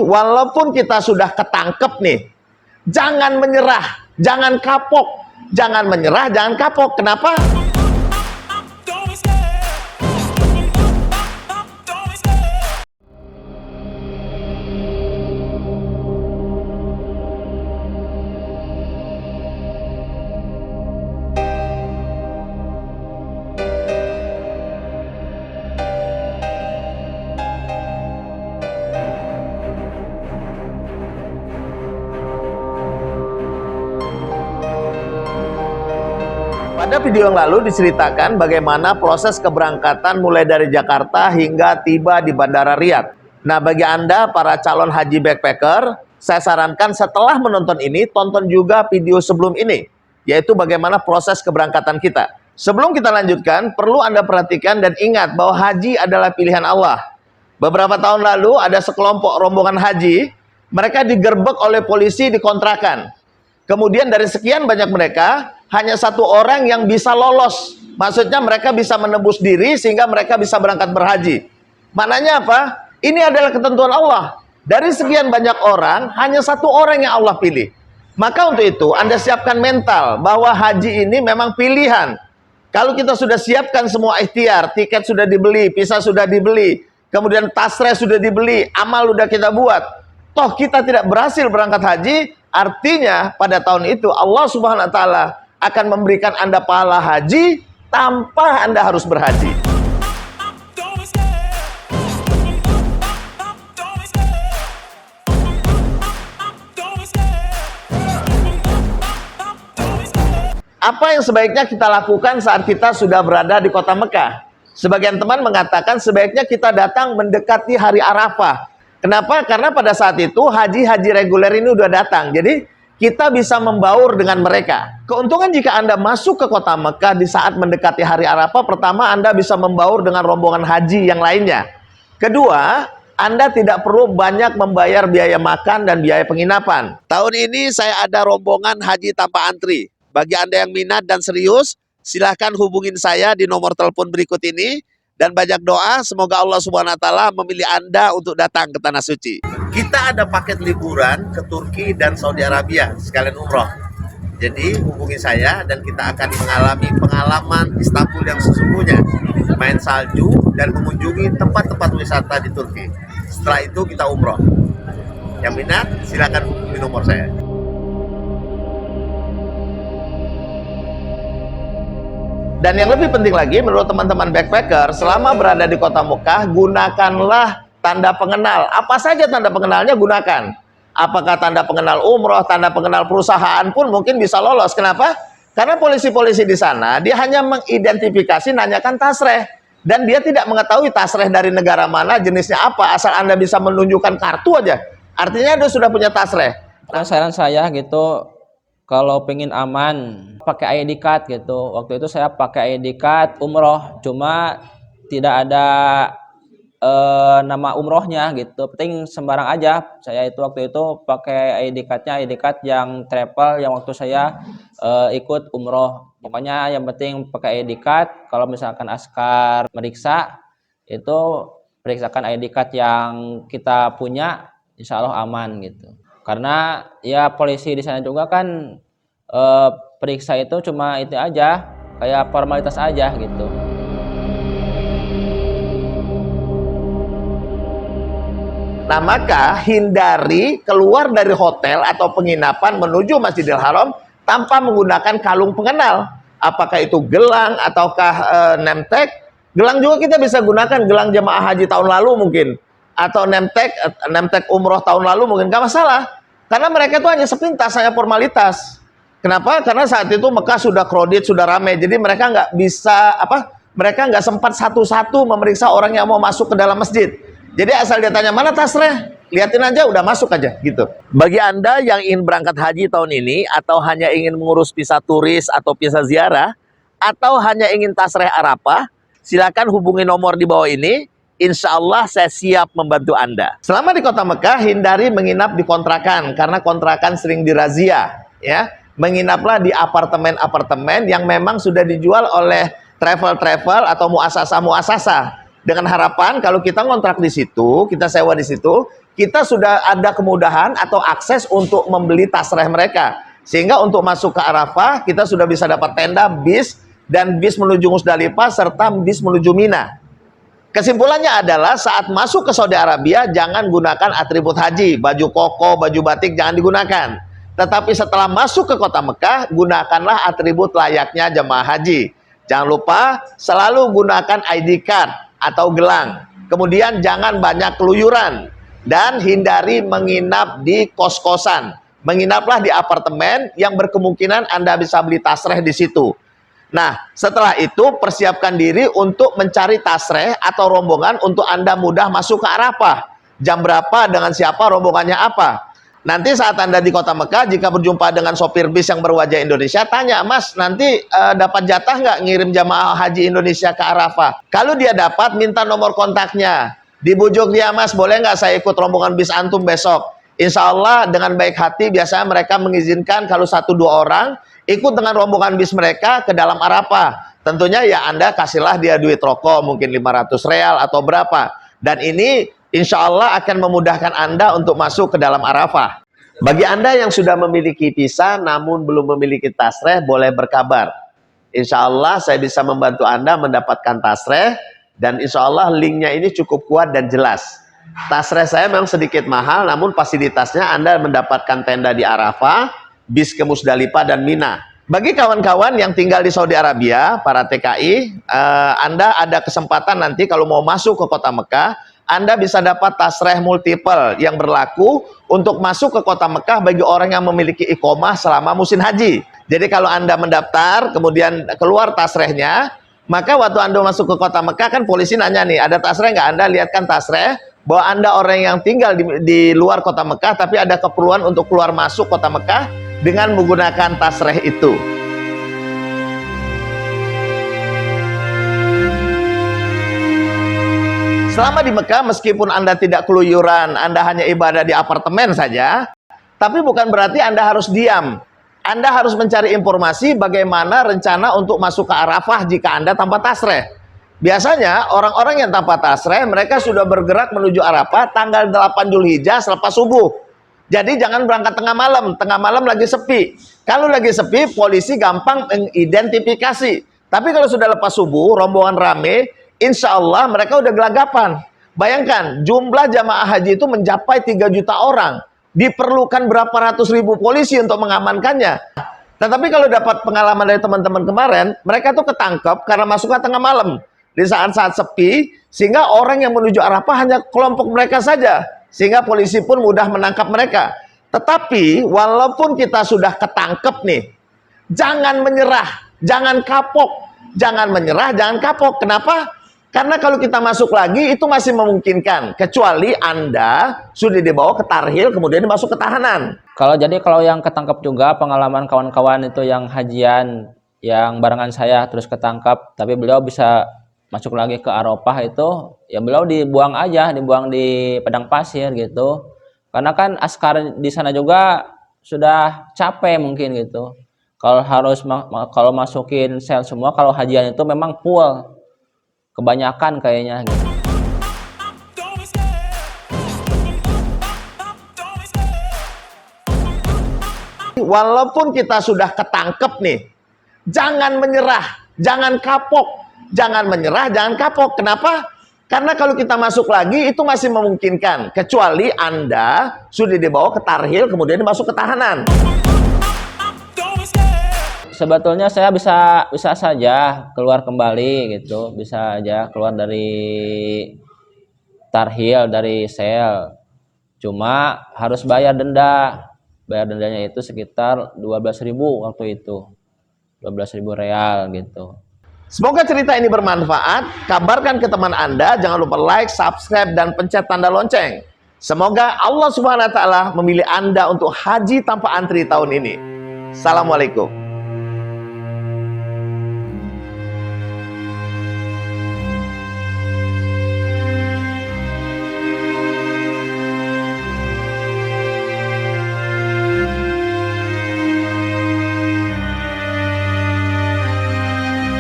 walaupun kita sudah ketangkep nih, jangan menyerah, jangan kapok, jangan menyerah, jangan kapok. Kenapa? Pada video yang lalu diceritakan bagaimana proses keberangkatan mulai dari Jakarta hingga tiba di Bandara Riyadh. Nah, bagi Anda para calon haji backpacker, saya sarankan setelah menonton ini, tonton juga video sebelum ini, yaitu bagaimana proses keberangkatan kita. Sebelum kita lanjutkan, perlu Anda perhatikan dan ingat bahwa haji adalah pilihan Allah. Beberapa tahun lalu ada sekelompok rombongan haji, mereka digerebek oleh polisi di kontrakan. Kemudian dari sekian banyak mereka, hanya satu orang yang bisa lolos. Maksudnya mereka bisa menebus diri sehingga mereka bisa berangkat berhaji. Maknanya apa? Ini adalah ketentuan Allah. Dari sekian banyak orang, hanya satu orang yang Allah pilih. Maka untuk itu, Anda siapkan mental bahwa haji ini memang pilihan. Kalau kita sudah siapkan semua ikhtiar, tiket sudah dibeli, visa sudah dibeli, kemudian tasreh sudah dibeli, amal sudah kita buat, toh kita tidak berhasil berangkat haji, artinya pada tahun itu Allah Subhanahu wa Ta'ala akan memberikan Anda pahala haji tanpa Anda harus berhaji. Apa yang sebaiknya kita lakukan saat kita sudah berada di kota Mekah? Sebagian teman mengatakan sebaiknya kita datang mendekati hari Arafah. Kenapa? Karena pada saat itu haji-haji reguler ini udah datang. Jadi kita bisa membaur dengan mereka. Keuntungan jika Anda masuk ke kota Mekah di saat mendekati hari Arafah, pertama Anda bisa membaur dengan rombongan haji yang lainnya. Kedua, Anda tidak perlu banyak membayar biaya makan dan biaya penginapan. Tahun ini saya ada rombongan haji tanpa antri. Bagi Anda yang minat dan serius, silahkan hubungin saya di nomor telepon berikut ini. Dan banyak doa, semoga Allah Subhanahu wa Ta'ala memilih Anda untuk datang ke Tanah Suci. Kita ada paket liburan ke Turki dan Saudi Arabia, sekalian umroh. Jadi hubungi saya dan kita akan mengalami pengalaman Istanbul yang sesungguhnya. Main salju dan mengunjungi tempat-tempat wisata di Turki. Setelah itu kita umroh. Yang minat, silakan hubungi nomor saya. Dan yang lebih penting lagi, menurut teman-teman backpacker, selama berada di kota Mekah, gunakanlah tanda pengenal. Apa saja tanda pengenalnya gunakan. Apakah tanda pengenal umroh, tanda pengenal perusahaan pun mungkin bisa lolos. Kenapa? Karena polisi-polisi di sana, dia hanya mengidentifikasi, nanyakan tasreh. Dan dia tidak mengetahui tasreh dari negara mana, jenisnya apa. Asal Anda bisa menunjukkan kartu aja. Artinya dia sudah punya tasreh. Saran saya gitu, kalau pengen aman, pakai ID card gitu. Waktu itu saya pakai ID card umroh, cuma tidak ada nama umrohnya gitu. Penting sembarang aja. Saya itu waktu itu pakai ID cardnya, ID card yang travel yang waktu saya ikut umroh. Pokoknya yang penting pakai ID card. Kalau misalkan askar meriksa, itu periksakan ID card yang kita punya, insya Allah aman gitu. Karena ya polisi di sana juga kan periksa itu cuma itu aja, kayak formalitas aja gitu. Nah, maka hindari keluar dari hotel atau penginapan menuju Masjidil Haram tanpa menggunakan kalung pengenal. Apakah itu gelang ataukah name tag? Gelang juga kita bisa gunakan, gelang jemaah haji tahun lalu mungkin, atau name tag umroh tahun lalu mungkin, nggak masalah. Karena mereka itu hanya sepintas, hanya formalitas. Kenapa? Karena saat itu Mekah sudah crowded, sudah ramai. Jadi mereka nggak bisa, mereka nggak sempat satu-satu memeriksa orang yang mau masuk ke dalam masjid. Jadi asal dia tanya, mana tasreh? Liatin aja, udah masuk aja, gitu. Bagi Anda yang ingin berangkat haji tahun ini, atau hanya ingin mengurus visa turis atau visa ziarah, atau hanya ingin tasreh Arafah, silakan hubungi nomor di bawah ini. Insya Allah saya siap membantu Anda. Selama di kota Mekah, hindari menginap di kontrakan, karena kontrakan sering dirazia. Ya, menginaplah di apartemen-apartemen yang memang sudah dijual oleh travel-travel atau muasasah-muasasah. Dengan harapan kalau kita ngontrak di situ, kita sewa di situ, kita sudah ada kemudahan atau akses untuk membeli tasreh mereka. Sehingga untuk masuk ke Arafah, kita sudah bisa dapat tenda, bis, dan bis menuju Musdalifah, serta bis menuju Mina. Kesimpulannya adalah saat masuk ke Saudi Arabia, jangan gunakan atribut haji, baju koko, baju batik jangan digunakan. Tetapi setelah masuk ke kota Mekah, gunakanlah atribut layaknya jemaah haji. Jangan lupa selalu gunakan ID card atau gelang. Kemudian jangan banyak keluyuran dan hindari menginap di kos-kosan. Menginaplah di apartemen yang berkemungkinan Anda bisa beli tasreh di situ. Nah, setelah itu persiapkan diri untuk mencari tasreh atau rombongan untuk Anda mudah masuk ke Arafah. Jam berapa, dengan siapa, rombongannya apa. Nanti saat Anda di kota Mekah, jika berjumpa dengan sopir bis yang berwajah Indonesia, tanya, Mas, nanti dapat jatah nggak ngirim jamaah haji Indonesia ke Arafah? Kalau dia dapat, minta nomor kontaknya. Dibujuk dia, Mas, boleh nggak saya ikut rombongan bis antum besok? Insya Allah dengan baik hati biasanya mereka mengizinkan kalau 1-2 orang ikut dengan rombongan bis mereka ke dalam Arafah. Tentunya ya Anda kasihlah dia duit rokok, mungkin 500 real atau berapa. Dan ini insya Allah akan memudahkan Anda untuk masuk ke dalam Arafah. Bagi Anda yang sudah memiliki visa namun belum memiliki tasreh, boleh berkabar. Insya Allah saya bisa membantu Anda mendapatkan tasreh. Dan insya Allah linknya ini cukup kuat dan jelas. Tasreh saya memang sedikit mahal, namun fasilitasnya Anda mendapatkan tenda di Arafah, bis ke Musdalifah dan Mina. Bagi kawan-kawan yang tinggal di Saudi Arabia, para TKI, Anda ada kesempatan nanti kalau mau masuk ke kota Mekah, Anda bisa dapat tasreh multiple yang berlaku untuk masuk ke kota Mekah bagi orang yang memiliki iqomah selama musim haji. Jadi kalau Anda mendaftar, kemudian keluar tasrehnya, maka waktu Anda masuk ke kota Mekah kan polisi nanya nih, ada tasreh nggak? Anda lihatkan tasreh bahwa Anda orang yang tinggal di luar kota Mekah tapi ada keperluan untuk keluar masuk kota Mekah dengan menggunakan tasreh itu. Selama di Mekah, meskipun Anda tidak keluyuran, Anda hanya ibadah di apartemen saja, tapi bukan berarti Anda harus diam. Anda harus mencari informasi bagaimana rencana untuk masuk ke Arafah jika Anda tanpa tasreh. Biasanya orang-orang yang tanpa tasreh, mereka sudah bergerak menuju Arafah tanggal 8 Zulhijjah selepas subuh. Jadi jangan berangkat tengah malam lagi sepi. Kalau lagi sepi, polisi gampang mengidentifikasi. Tapi kalau sudah lepas subuh, rombongan rame, insya Allah mereka udah gelagapan. Bayangkan, jumlah jamaah haji itu mencapai 3 juta orang. Diperlukan berapa ratus ribu polisi untuk mengamankannya. Tetapi kalau dapat pengalaman dari teman-teman kemarin, mereka tuh ketangkep karena masuknya tengah malam. Di saat-saat sepi, sehingga orang yang menuju Arafah hanya kelompok mereka saja. Sehingga polisi pun mudah menangkap mereka. Tetapi walaupun kita sudah ketangkep nih, jangan menyerah, jangan kapok. Jangan menyerah, jangan kapok. Kenapa? Karena kalau kita masuk lagi itu masih memungkinkan, kecuali Anda sudah dibawa ke tarhil kemudian masuk ke tahanan. Kalau yang ketangkap juga, pengalaman kawan-kawan itu yang hajian yang barengan saya terus ketangkap, tapi beliau bisa masuk lagi ke Arafah itu, ya beliau dibuang aja, dibuang di padang pasir gitu. Karena kan askar di sana juga sudah capek mungkin gitu. Kalau kalau masukin sel semua, kalau hajian itu memang full. Kebanyakan kayaknya gitu. Walaupun kita sudah ketangkep nih, jangan menyerah, jangan kapok. Jangan menyerah, jangan kapok. Kenapa? Karena kalau kita masuk lagi itu masih memungkinkan, kecuali Anda sudah dibawa ke tarhil kemudian masuk ke tahanan. Sebetulnya saya bisa saja keluar kembali gitu, bisa aja keluar dari tarhil, dari sel. Cuma harus bayar denda. Bayar dendanya itu sekitar 12.000 waktu itu. 12.000 real gitu. Semoga cerita ini bermanfaat. Kabarkan ke teman Anda, jangan lupa like, subscribe, dan pencet tanda lonceng. Semoga Allah Subhanahu wa Ta'ala memilih Anda untuk haji tanpa antri tahun ini. Assalamualaikum.